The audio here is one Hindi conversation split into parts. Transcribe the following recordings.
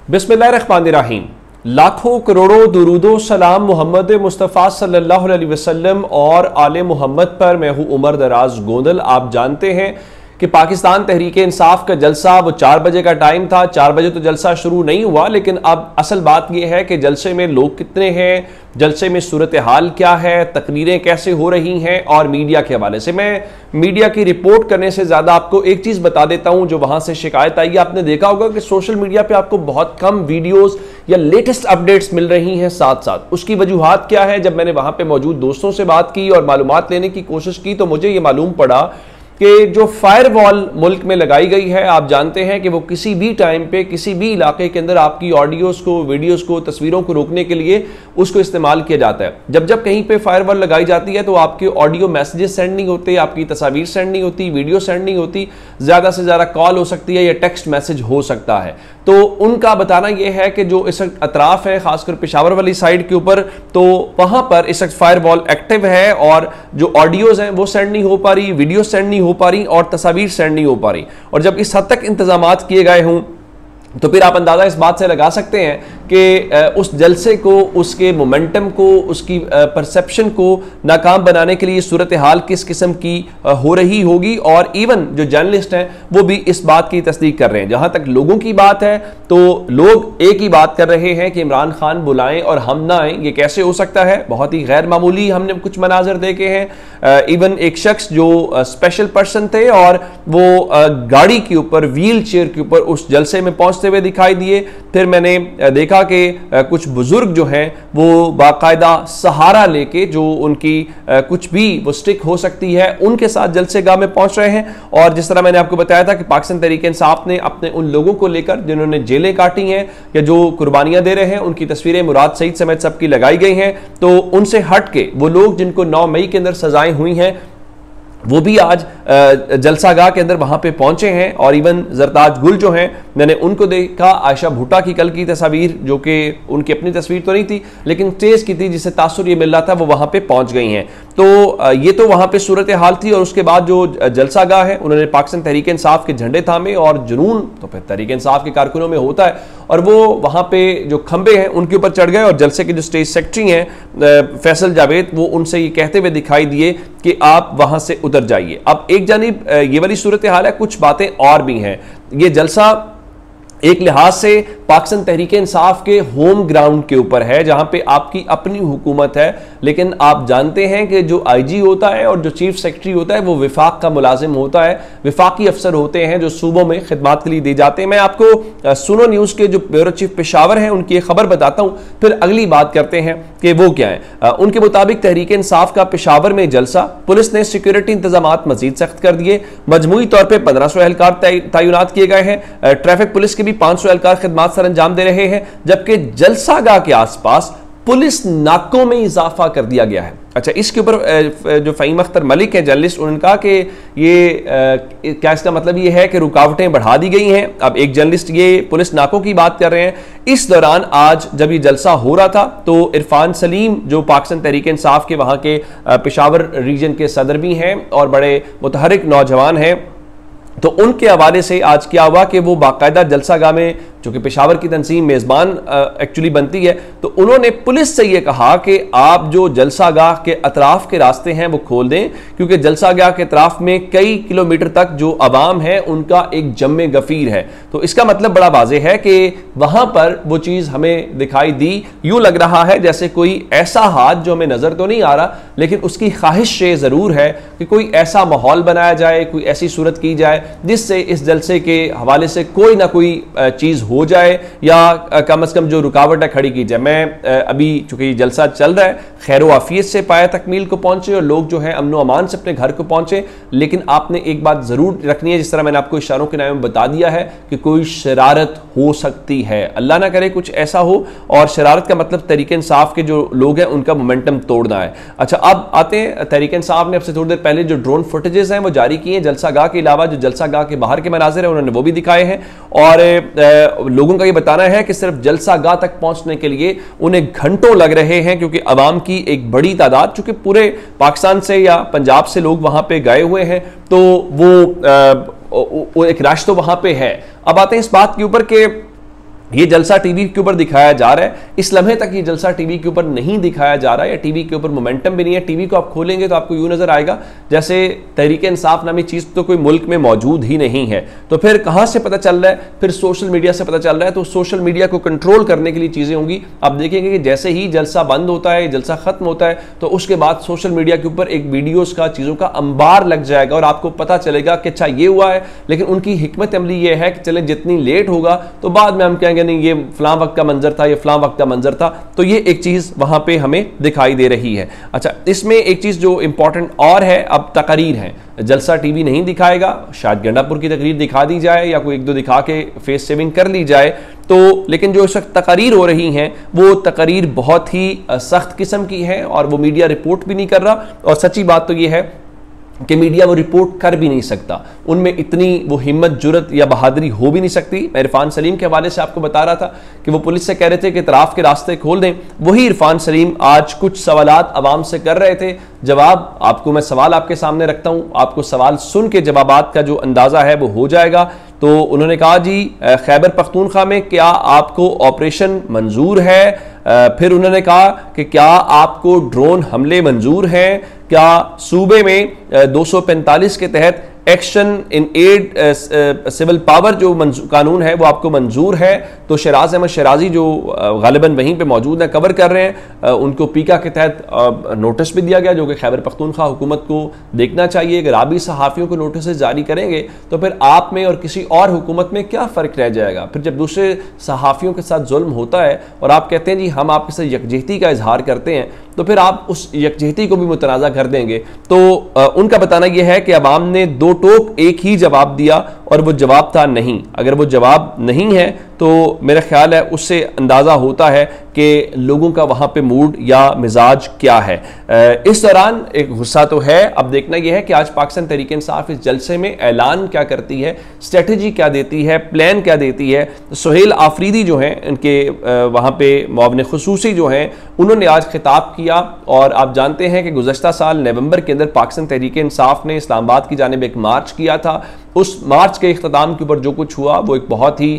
बिस्मिल्लाहिर्रहमानिर्रहीम। लाखों करोड़ों दुरूदो सलाम मोहम्मद मुस्तफ़ा सल्लल्लाहु अलैहि वसल्लम और आले मोहम्मद पर। मैं हूँ उमर दराज गोंदल। आप जानते हैं कि पाकिस्तान तहरीक इंसाफ का जलसा वो 4 बजे का टाइम था। 4 बजे तो जलसा शुरू नहीं हुआ, लेकिन अब असल बात यह है कि जलसे में लोग कितने हैं, जलसे में सूरत हाल क्या है, तकरीरें कैसे हो रही हैं। और मीडिया के हवाले से मैं मीडिया की रिपोर्ट करने से ज़्यादा आपको एक चीज़ बता देता हूं जो वहां से शिकायत आई है। आपने देखा होगा कि सोशल मीडिया पे आपको बहुत कम वीडियोस या लेटेस्ट अपडेट्स मिल रही हैं साथ साथ। उसकी वजूहात क्या है? जब मैंने वहां पे मौजूद दोस्तों से बात की और मालूमात लेने की कोशिश की तो मुझे यह मालूम पड़ा कि जो फायरवॉल मुल्क में लगाई गई है, आप जानते हैं कि वो किसी भी टाइम पे किसी भी इलाके के अंदर आपकी ऑडियोज को, वीडियोस को, तस्वीरों को रोकने के लिए उसको इस्तेमाल किया जाता है। जब जब कहीं पे फायरवॉल लगाई जाती है तो आपके ऑडियो मैसेजेस सेंड नहीं होते, आपकी तस्वीर सेंड नहीं होती, वीडियो सेंड नहीं होती, ज़्यादा से ज़्यादा कॉल हो सकती है या टेक्स्ट मैसेज हो सकता है। तो उनका बताना यह है कि जो इस अतराफ है, खासकर पेशावर वाली साइड के ऊपर, तो वहां पर इस वक्त फायरवॉल एक्टिव है और जो ऑडियोज हैं वो सेंड नहीं हो पा रही, वीडियो सेंड नहीं हो पा रही और तस्वीर सेंड नहीं हो पा रही। और जब इस हद तक इंतजामात किए गए हों तो फिर आप अंदाजा इस बात से लगा सकते हैं कि उस जलसे को, उसके मोमेंटम को, उसकी परसेप्शन को नाकाम बनाने के लिए सूरत हाल किस किस्म की हो रही होगी। और इवन जो जर्नलिस्ट हैं वो भी इस बात की तस्दीक कर रहे हैं। जहां तक लोगों की बात है तो लोग एक ही बात कर रहे हैं कि इमरान खान बुलाएं और हम ना आए, ये कैसे हो सकता है? बहुत ही गैर मामूली हमने कुछ मनाजर देखे हैं। इवन एक शख्स जो स्पेशल पर्सन थे और वो गाड़ी के ऊपर, व्हील चेयर के ऊपर उस जलसे में पहुंचते हुए दिखाई दिए। फिर मैंने देखा कि कुछ बुजुर्ग जो हैं वो बाकायदा सहारा लेके, जो उनकी कुछ भी वो स्टिक हो सकती है, उनके साथ जलसेगाह में पहुंच रहे हैं। और जिस तरह मैंने आपको बताया था कि पाकिस्तान तहरीक इंसाफ ने अपने उन लोगों को लेकर जिन्होंने जेलें काटी हैं या जो कुर्बानियां दे रहे हैं, उनकी तस्वीरें मुराद सईद समेत सबकी लगाई गई हैं। तो उनसे हट के वो लोग जिनको 9 मई के अंदर सजाएं हुई हैं वो भी आज जलसागाह के अंदर वहां पे पहुंचे हैं। और इवन जरताज गुल जो हैं, मैंने उनको देखा। आयशा भुट्टा की कल की तस्वीर, जो कि उनकी अपनी तस्वीर तो नहीं थी लेकिन तेज की थी, जिससे तासुर ये मिल रहा था, वो वहां पे पहुंच गई हैं। तो ये तो वहां पे सूरत हाल थी। और उसके बाद जो जलसागाह है, उन्होंने पाकिस्तान तहरीक इंसाफ के झंडे थामे और जुनून तो फिर तहरीक इंसाफ के कारकुनों में होता है, और वो वहां पे जो खंबे हैं उनके ऊपर चढ़ गए। और जलसे के जो स्टेज सेक्रेटरी हैं फैसल जावेद, वो उनसे ये कहते हुए दिखाई दिए कि आप वहां से उतर जाइए। अब एक जानिब ये वाली सूरत हाल है, कुछ बातें और भी हैं। ये जलसा एक लिहाज से पाकिस्तान तहरीक इंसाफ के होम ग्राउंड के ऊपर है, जहां पे आपकी अपनी हुकूमत है। लेकिन आप जानते हैं कि जो आईजी होता है और जो चीफ सेक्रेटरी होता है वो विफाक का मुलाजिम होता है, विफाकी अफसर होते हैं जो सूबों में खिदमत के लिए दी जाते हैं। मैं आपको सुनो न्यूज़ के जो ब्यूरो चीफ पेशावर हैं उनकी एक खबर बताता हूं, फिर अगली बात करते हैं कि वो क्या है। उनके मुताबिक तहरीक इंसाफ का पेशावर में जलसा, पुलिस ने सिक्योरिटी इंतजाम मजीद सख्त कर दिए। मजमूई तौर पर 1500 एहलकार तैनात किए गए हैं। ट्रैफिक पुलिस के 500 एहलकार खिदमत सर अंजाम दे रहे हैं, जबकि जलसागाह के आसपास पुलिस नाकों में इजाफा कर दिया गया है। अच्छा, इसके ऊपर जो फ़हीम अख्तर मलिक है जर्नलिस्ट, उन्होंने कहा कि ये क्या इसका मतलब ये है कि रुकावटें बढ़ा दी गई हैं। अब एक जर्नलिस्ट ये पुलिस नाकों की बात कर रहे हैं। इस दौरान आज जब ये जलसा हो रहा था तो इरफान सलीम जो पाकिस्तान तहरीक इंसाफ के वहाँ के पेशावर रीजन के सदर भी हैं और बड़े मुतहरिक नौजवान हैं, तो उनके हवाले से आज क्या हुआ कि वो बाकायदा जलसागाह में, जो कि पेशावर की तंजीम मेज़बान एक्चुअली बनती है, तो उन्होंने पुलिस से ये कहा कि आप जो जलसागाह के अतराफ के रास्ते हैं वो खोल दें, क्योंकि जलसागाह के अतराफ में कई किलोमीटर तक जो अवाम है उनका एक जम्मे गफीर है। तो इसका मतलब बड़ा वाज़ेह है कि वहाँ पर वो चीज़ हमें दिखाई दी। यूँ लग रहा है जैसे कोई ऐसा हाथ जो हमें नज़र तो नहीं आ रहा, लेकिन उसकी ख्वाहिश ये ज़रूर है कि कोई ऐसा माहौल बनाया जाए, कोई ऐसी सूरत की जाए जिससे इस जलसे के हवाले से कोई ना कोई चीज़ हो जाए या कम से कम जो रुकावट है खड़ी की जाए। मैं अभी चूंकि जलसा चल रहा है, खैर आफियत से पाया तकमील को पहुंचे और लोग जो है अमन अमान से अपने घर को पहुंचे। लेकिन आपने एक बात जरूर रखनी है, जिस तरह मैंने आपको इशारों के नाम में बता दिया है कि कोई शरारत हो सकती है, अल्लाह ना करे कुछ ऐसा हो। और शरारत का मतलब तहरीक इंसाफ के जो लोग हैं उनका मोमेंटम तोड़ना है। अच्छा, अब आते हैं, तहरीक इंसाफ ने अब से थोड़ी देर पहले जो ड्रोन फुटेजेस हैं वो जारी किए हैं जलसागाह के अलावा। जो जलसागाह के बाहर के मनाजिर है उन्होंने वो भी दिखाए हैं। और लोगों का ये बताना है कि सिर्फ जलसागाह तक पहुंचने के लिए उन्हें घंटों लग रहे हैं, क्योंकि अवाम की एक बड़ी तादाद, चूंकि पूरे पाकिस्तान से या पंजाब से लोग वहां पे गए हुए हैं, तो वो एक रश तो वहां पे है। अब आते हैं इस बात के ऊपर कि ये जलसा टीवी के ऊपर दिखाया जा रहा है, इस लम्हे तक ये जलसा टीवी के ऊपर नहीं दिखाया जा रहा है, या टीवी के ऊपर मोमेंटम भी नहीं है। टीवी को आप खोलेंगे तो आपको यूं नजर आएगा जैसे तहरीक इंसाफ नामी चीज तो कोई मुल्क में मौजूद ही नहीं है। तो फिर कहां से पता चल रहा है? फिर सोशल मीडिया से पता चल रहा है। तो सोशल मीडिया को कंट्रोल करने के लिए चीजें होंगी। आप देखेंगे कि जैसे ही जलसा बंद होता है, जलसा खत्म होता है, तो उसके बाद सोशल मीडिया के ऊपर एक वीडियोस का, चीजों का अंबार लग जाएगा और आपको पता चलेगा कि अच्छा ये हुआ है। लेकिन उनकी हिकमत अमली ये है कि चले जितनी लेट होगा तो बाद में हम कहेंगे नहीं ये फलां वक्त का मंजर था, ये फलां वक्त का मंजर था। तो ये एक चीज वहां पे हमें दिखाई दे रही है। अच्छा, इसमें एक चीज जो इंपॉर्टेंट और है, अब तकरीर है। जलसा टीवी नहीं दिखाएगा, शायद गंडापुर की तकरीर दिखा दी जाए या कोई एक दो दिखा के फेस सेविंग कर ली जाए। तो लेकिन जो इस वक्त तकरीर हो रही हैं वो तकरीर बहुत ही सख्त किस्म की है और वो मीडिया रिपोर्ट भी नहीं कर रहा। और सच्ची बात तो ये है कि मीडिया वो रिपोर्ट कर भी नहीं सकता, उनमें इतनी वो हिम्मत, जुर्रत या बहादुरी हो भी नहीं सकती। मैं इरफान सलीम के हवाले से आपको बता रहा था कि वो पुलिस से कह रहे थे कि इतराफ के रास्ते खोल दें। वही इरफान सलीम आज कुछ सवालात अवाम से कर रहे थे। जवाब आपको, मैं सवाल आपके सामने रखता हूं, आपको सवाल सुन के जवाबात का जो अंदाजा है वो हो जाएगा। तो उन्होंने कहा जी खैबर पख्तूनख्वा में क्या आपको ऑपरेशन मंजूर है? फिर उन्होंने कहा कि क्या आपको ड्रोन हमले मंजूर हैं? क्या सूबे में 245 के तहत action in aid civil power जो कानून है वो आपको मंजूर है? तो शराज अहमद शराजी जो गालिबन वहीं पे मौजूद हैं, कवर कर रहे हैं, उनको पीका के तहत नोटिस भी दिया गया जो कि खैबर पख्तूनख्वा हुकूमत को देखना चाहिए। अगर आप भी सहाफ़ियों को नोटिस जारी करेंगे तो फिर आप में और किसी और हुकूमत में क्या फ़र्क रह जाएगा? फिर जब दूसरे सहाफ़ियों के साथ जुल्म होता है और आप कहते हैं जी हम आपके साथ यकजहती का इजहार करते हैं, तो फिर आप उस यकजहती को भी मुतनाज़ा कर देंगे। तो उनका बताना यह है कि अवाम ने दो टोक एक ही जवाब दिया और वो जवाब था नहीं। अगर वो जवाब नहीं है तो मेरा ख्याल है उससे अंदाज़ा होता है कि लोगों का वहाँ पे मूड या मिजाज क्या है। इस दौरान एक गुस्सा तो है। अब देखना यह है कि आज पाकिस्तान तहरीक इंसाफ इस जलसे में ऐलान क्या करती है, स्ट्रेटजी क्या देती है, प्लान क्या देती है। सुहेल आफरीदी जो हैं, इनके वहाँ पे मुआविन खुसूसी जो हैं, उन्होंने आज खिताब किया। और आप जानते हैं कि गुज़श्ता साल नवंबर के अंदर पाकिस्तान तहरीक इंसाफ ने इस्लामाबाद की जानिब एक मार्च किया था। उस मार्च के इख्तिताम के ऊपर जो कुछ हुआ वो एक बहुत ही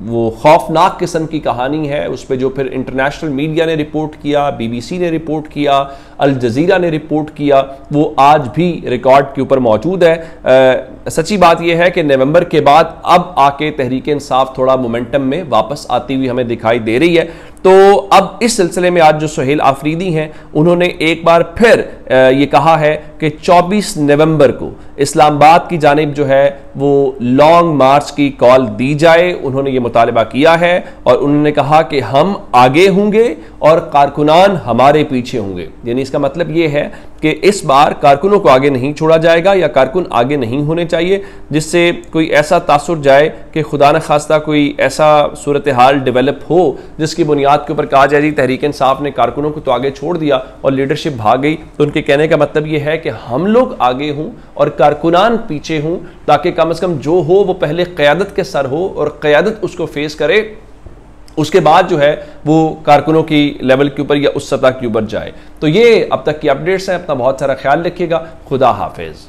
वो खौफनाक किस्म की कहानी है। उस पर जो फिर इंटरनेशनल मीडिया ने रिपोर्ट किया, BBC ने रिपोर्ट किया, अल जज़ीरा ने रिपोर्ट किया, वो आज भी रिकॉर्ड के ऊपर मौजूद है। सच्ची बात यह है कि नवंबर के बाद अब आके तहरीक इंसाफ थोड़ा मोमेंटम में वापस आती हुई हमें दिखाई दे रही है। तो अब इस सिलसिले में आज जो सुहेल आफरीदी हैं उन्होंने एक बार फिर ये कहा है कि 24 नवंबर को इस्लामाबाद की जानिब जो है वो लॉन्ग मार्च की कॉल दी जाए। उन्होंने ये मुतालबा किया है और उन्होंने कहा कि हम आगे होंगे और कारकुनान हमारे पीछे होंगे। यानी इसका मतलब ये है कि इस बार कारकुनों को आगे नहीं छोड़ा जाएगा या कारकुन आगे नहीं होने चाहिए जिससे कोई ऐसा तासुर जाए कि खुदा न खास्ता कोई ऐसा सूरत हाल डेवलप हो जिसकी बुनियाद के ऊपर कहा जाए जी तहरीक इंसाफ ने कारकुनों को तो आगे छोड़ दिया और लीडरशिप भाग गई। तो उनके कहने का मतलब ये है कि हम लोग आगे हों और कारकुनान पीछे हों, ताकि कम से कम जो हो वो पहले क़यादत के सर हो और क़यादत उसको फेस करे, उसके बाद जो है वो कारकुनों की लेवल के ऊपर या उस सतह के ऊपर जाए। तो ये अब तक की अपडेट्स हैं। अपना बहुत सारा ख्याल रखिएगा। खुदा हाफिज।